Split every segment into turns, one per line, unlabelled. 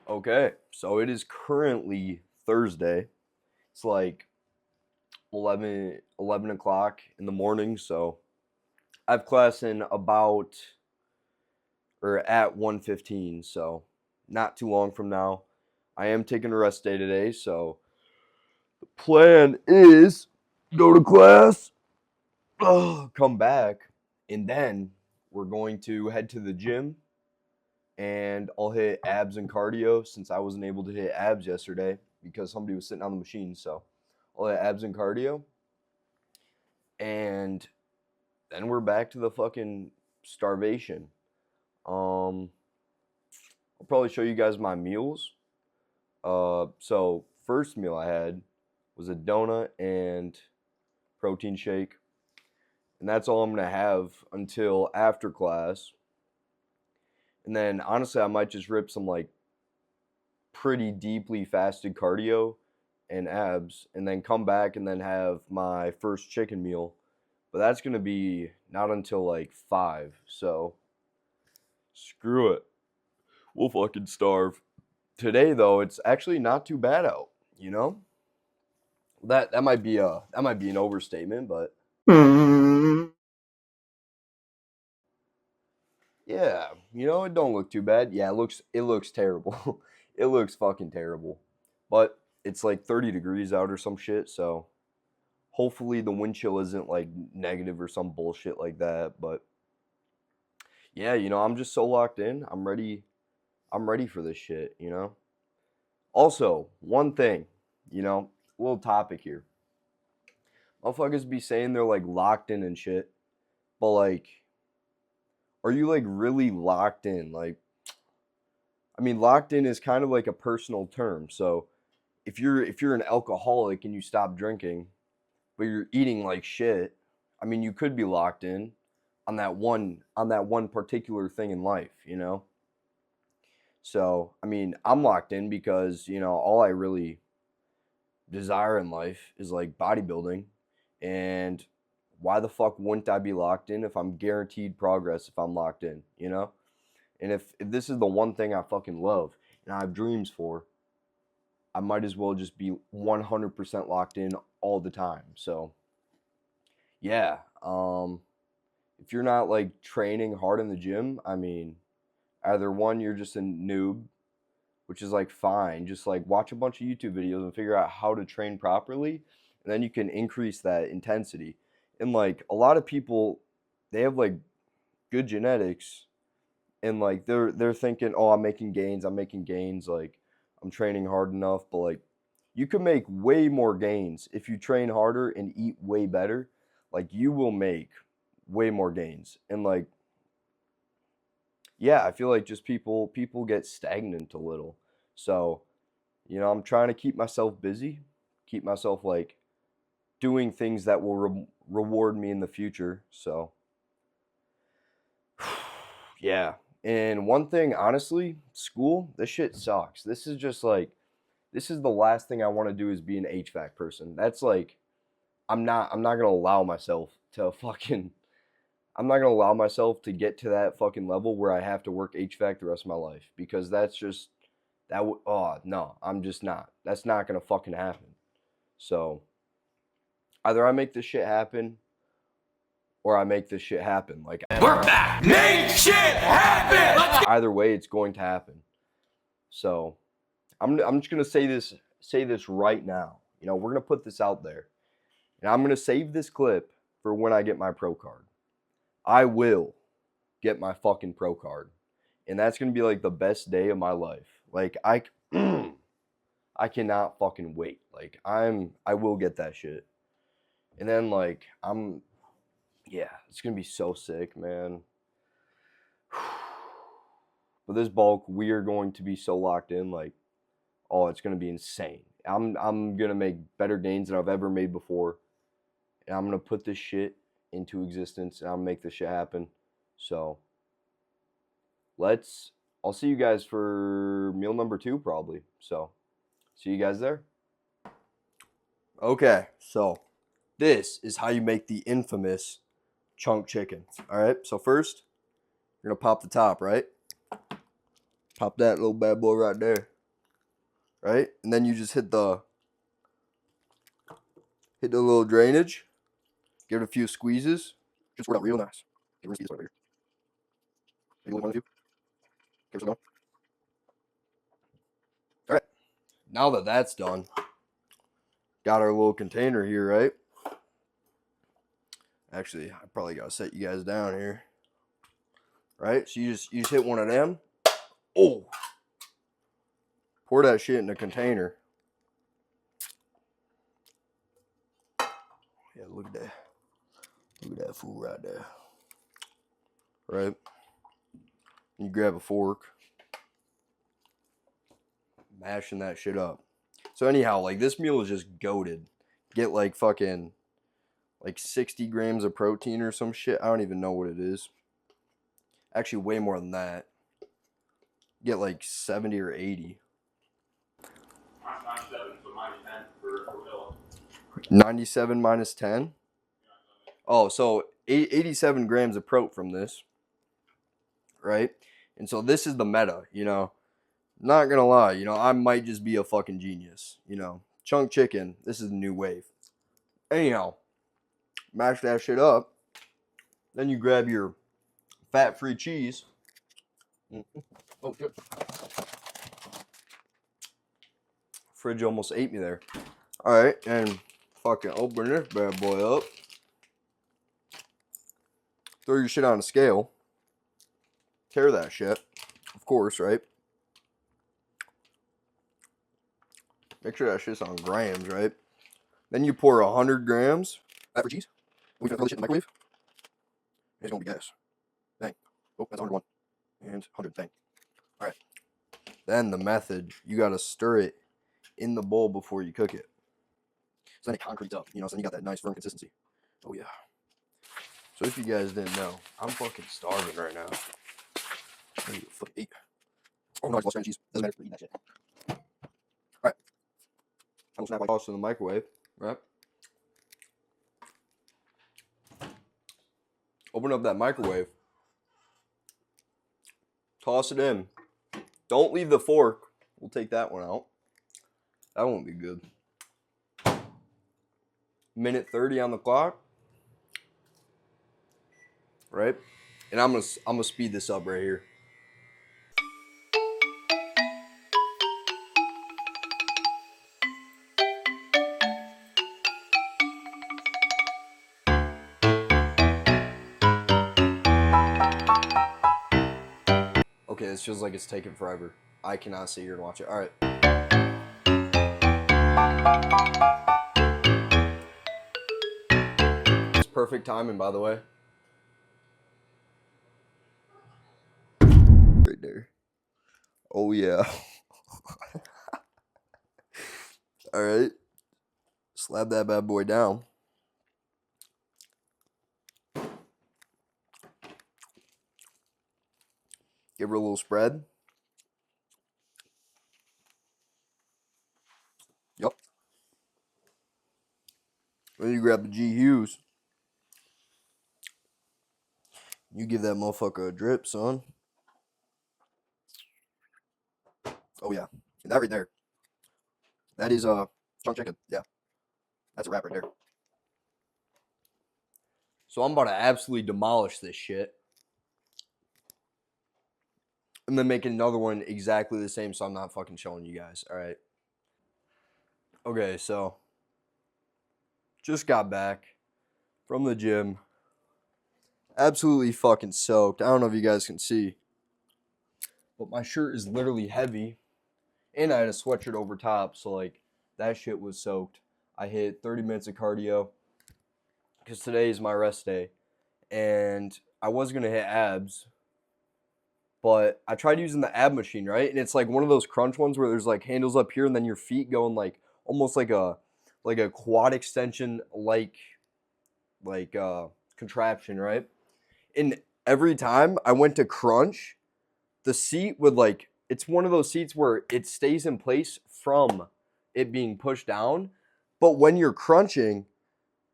Okay, so it is currently Thursday. It's like 11 o'clock in the morning, so I have class in about or at 1:15, so not too long from now. I am taking a rest day today, so the plan is go to class, come back, and then we're going to head to the gym and I'll hit abs and cardio since I wasn't able to hit abs yesterday because somebody was sitting on the machine. So I'll hit abs and cardio, and then we're back to the fucking starvation. I'll probably show you guys my meals. So first meal I had was a donut and protein shake, and that's all I'm gonna have until after class. And then honestly, I might just rip some like pretty deeply fasted cardio and abs, and then come back and then have my first chicken meal. But that's gonna be not until like 5. So screw it. We'll fucking starve. Today though, it's actually not too bad out, you know? That might be an overstatement, but yeah, it don't look too bad. Yeah, it looks terrible. It looks fucking terrible. But it's like 30 degrees out or some shit, so hopefully the wind chill isn't like negative or some bullshit like that. But yeah, I'm just so locked in. I'm ready. I'm ready for this shit. Also, one thing, little topic here. Motherfuckers be saying they're like locked in and shit, but like, are you like really locked in? Like, I mean, locked in is kind of like a personal term. So if you're an alcoholic and you stop drinking, but you're eating like shit, I mean, you could be locked in on that one particular thing in life. So, I mean, I'm locked in because, all I really desire in life is like bodybuilding. And why the fuck wouldn't I be locked in if I'm guaranteed progress if I'm locked in? And if this is the one thing I fucking love and I have dreams for, I might as well just be 100% locked in all the time. So, yeah, if you're not like training hard in the gym, I mean, either one, you're just a noob, which is like fine. Just like watch a bunch of YouTube videos and figure out how to train properly, and then you can increase that intensity. And like a lot of people, they have like good genetics, and like they're thinking, oh, I'm making gains, like I'm training hard enough, but like you could make way more gains if you train harder and eat way better. Like you will make way more gains, and like yeah, I feel like just people get stagnant a little. So, I'm trying to keep myself busy, keep myself like doing things that will reward me in the future. So, yeah. And one thing, honestly, school, this shit sucks. This is the last thing I want to do is be an HVAC person. That's like I'm not going to allow myself to fucking I'm not gonna allow myself to get to that fucking level where I have to work HVAC the rest of my life because that's just oh no, I'm just not. That's not gonna fucking happen. So either I make this shit happen or I make this shit happen. Like
We're back. Make shit happen.
either way, it's going to happen. So I'm just gonna say this right now. We're gonna put this out there, and I'm gonna save this clip for when I get my pro card. I will get my fucking pro card. And that's going to be like the best day of my life. Like I cannot fucking wait. Like I will get that shit. And then like yeah, it's going to be so sick, man. But this bulk, we are going to be so locked in, like, oh, it's going to be insane. I'm going to make better gains than I've ever made before. And I'm going to put this shit into existence and I'll make this shit happen. So I'll see you guys for meal number 2 probably. So see you guys there. Okay, so this is how you make the infamous chunk chicken. All right, so first you're gonna pop the top, right? Pop that little bad boy right there. right? And then you just hit the little drainage, give it a few squeezes, just work out real nice. Okay, we're gonna see this one over here. Maybe one of you. Okay, so going. All right. Now that that's done, got our little container here, right? Actually, I probably gotta set you guys down here. Right? So you just hit one of them. Oh, pour that shit in the container. Yeah, look at that. Look at that fool right there. Right? You grab a fork, mashing that shit up. So anyhow, like this meal is just goated. Get like fucking like 60 grams of protein or some shit. I don't even know what it is. Actually, way more than that. Get like 70 or 80. 97 minus 10? Oh, so 87 grams of prot from this. Right? And so this is the meta, you know. Not gonna lie, you know, I might just be a fucking genius, you know. Chunk chicken, this is the new wave. Anyhow, mash that shit up. Then you grab your fat-free cheese. Oh, shit. Fridge almost ate me there. Alright, and fucking open this bad boy up. Throw your shit on a scale. Tear that shit. Of course, right? Make sure that shit's on grams, right? Then you pour 100 grams. Fat-free cheese. We're gonna throw this shit in the microwave. It's gonna be gas. Bang. Oh, that's 101. And 100. Bang. Alright. Then the method, you gotta stir it in the bowl before you cook it. So then it concretes up, you know, so then you got that nice firm consistency. Oh yeah. So if you guys didn't know, I'm fucking starving right now. I need to fucking eat. Oh no, I just lost cheese. Doesn't matter. Eat that shit. Alright. I will snap my toss in the microwave, right? Open up that microwave. Toss it in. Don't leave the fork. We'll take that one out. That won't be good. Minute 30 on the clock. Right? And I'm gonna speed this up right here. Okay, this feels like it's taking forever. I cannot sit here and watch it. All right. It's perfect timing, by the way. Right there. Oh, yeah. All right. Slap that bad boy down. Give her a little spread. Yep. Then you grab the G Hughes. You give that motherfucker a drip, son. Oh yeah. And that right there. That is chunk chicken. Yeah. That's a wrap right there. So I'm about to absolutely demolish this shit. And then make another one exactly the same so I'm not fucking showing you guys. Alright. Okay, so just got back from the gym. Absolutely fucking soaked. I don't know if you guys can see. But my shirt is literally heavy. And I had a sweatshirt over top. So, like, that shit was soaked. I hit 30 minutes of cardio. Because today is my rest day. And I was going to hit abs. But I tried using the ab machine, right? And it's like one of those crunch ones where there's like handles up here. And then your feet going like almost like a quad extension like contraption, right? And every time I went to crunch, the seat would like, it's one of those seats where it stays in place from it being pushed down. But when you're crunching,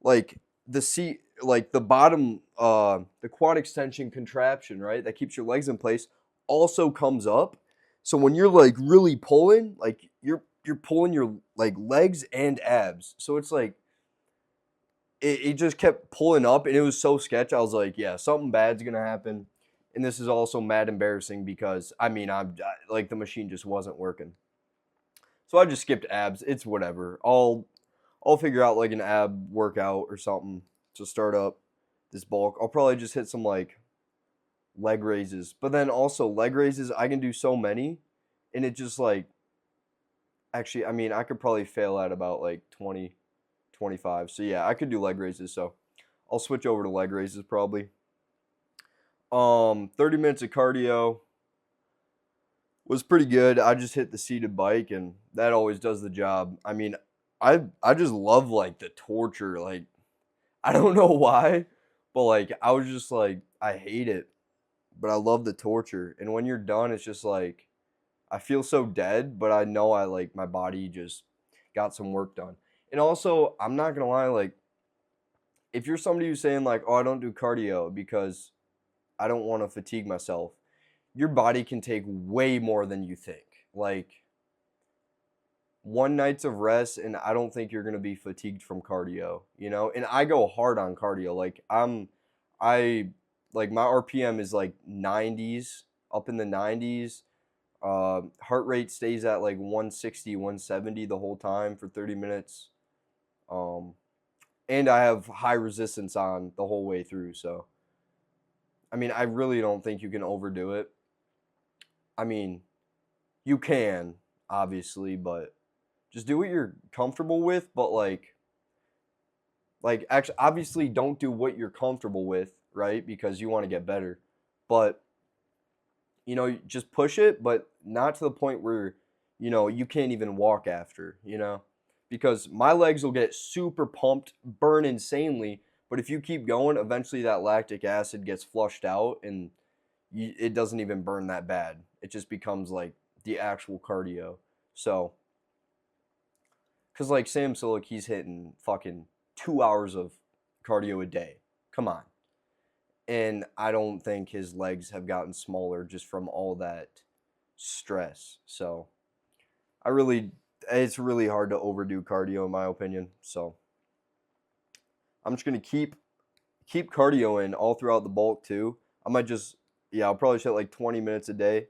like the seat, like the bottom, the quad extension contraption, right? That keeps your legs in place also comes up. So when you're like really pulling, like you're pulling your like legs and abs. So it's like it just kept pulling up and it was so sketch. I was like, yeah, something bad's gonna happen. And this is also mad embarrassing because like the machine just wasn't working. So I just skipped abs. It's whatever. I'll figure out like an ab workout or something to start up this bulk. I'll probably just hit some like leg raises. But then also leg raises, I can do so many and it just like actually, I mean, I could probably fail at about like 20, 25. So yeah, I could do leg raises. So I'll switch over to leg raises probably. 30 minutes of cardio was pretty good. I just hit the seated bike and that always does the job. I mean, I just love like the torture. Like I don't know why, but like I was just like I hate it, but I love the torture. And when you're done, it's just like I feel so dead, but I know I like my body just got some work done. And also, I'm not gonna lie, like if you're somebody who's saying like, "Oh, I don't do cardio because I don't want to fatigue myself," your body can take way more than you think. Like one night's of rest, and I don't think you're gonna be fatigued from cardio. You know, and I go hard on cardio. I like my RPM is like 90s, up in the 90s. Heart rate stays at like 160, 170 the whole time for 30 minutes. Um, and I have high resistance on the whole way through. So, I mean, I really don't think you can overdo it. I mean, you can, obviously, but just do what you're comfortable with. But actually, obviously, don't do what you're comfortable with, right? Because you want to get better. But just push it, but not to the point where, you can't even walk after. Because my legs will get super pumped, burn insanely, but if you keep going, eventually that lactic acid gets flushed out and it doesn't even burn that bad. It just becomes like the actual cardio. So, because like Sam Silik, he's hitting fucking 2 hours of cardio a day. Come on. And I don't think his legs have gotten smaller just from all that stress. So it's really hard to overdo cardio in my opinion. So I'm just gonna keep cardio in all throughout the bulk too. I might just I'll probably hit like 20 minutes a day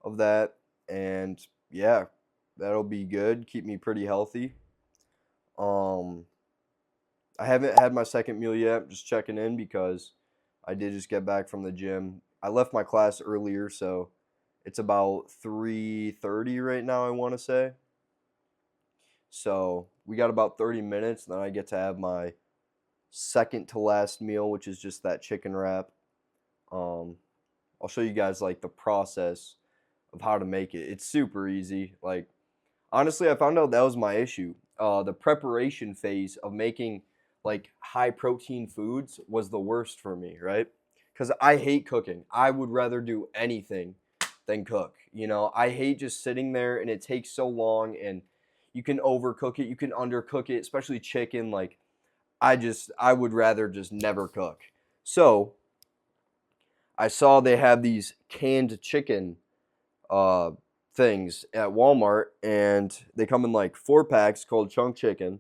of that, and yeah, that'll be good. Keep me pretty healthy. Um, I haven't had my second meal yet. Just checking in because I did just get back from the gym. I left my class earlier, so it's about 3:30 right now, I want to say. So we got about 30 minutes, then I get to have my second to last meal, which is just that chicken wrap. Um, I'll show you guys like the process of how to make it. It's super easy. Like honestly, I found out that was my issue. The preparation phase of making like high protein foods was the worst for me, right? Because I hate cooking. I would rather do anything than cook. I hate just sitting there and it takes so long and you can overcook it, you can undercook it, especially chicken. Like I would rather just never cook. So I saw they have these canned chicken uh, things at Walmart, and they come in like 4 packs called chunk chicken.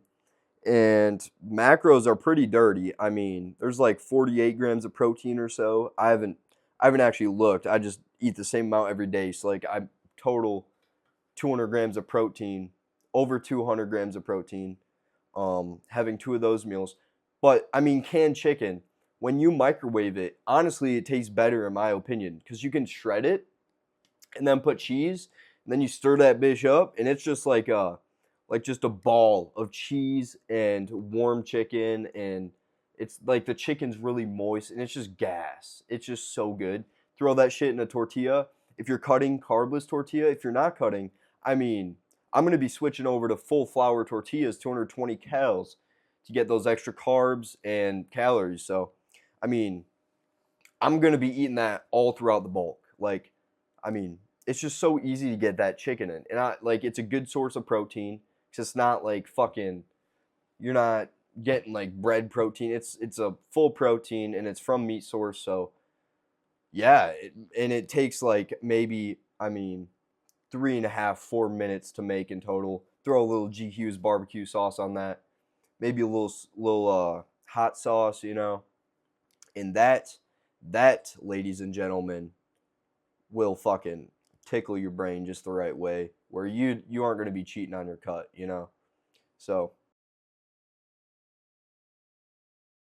And macros are pretty dirty. I mean, there's like 48 grams of protein or so. I haven't actually looked. I just eat the same amount every day. So like I total 200 grams of protein, over 200 grams of protein. Having 2 of those meals. But I mean, canned chicken, when you microwave it, honestly, it tastes better in my opinion because you can shred it and then put cheese, and then you stir that bitch up, and it's just like just a ball of cheese and warm chicken, and it's like the chicken's really moist, and it's just gas. It's just so good. Throw that shit in a tortilla. If you're cutting carbless tortilla, if you're not cutting, I mean, I'm gonna be switching over to full flour tortillas, 220 calories, to get those extra carbs and calories. So, I mean, I'm gonna be eating that all throughout the bulk. Like, I mean, it's just so easy to get that chicken in, and it's a good source of protein. Because it's not like fucking, you're not getting like bread protein. It's a full protein and it's from meat source. So yeah, and it takes like maybe I mean 3.5, 4 minutes to make in total. Throw a little G Hughes barbecue sauce on that, maybe a little hot sauce, you know, and that, ladies and gentlemen, will fucking tickle your brain just the right way, where you aren't going to be cheating on your cut, you know. So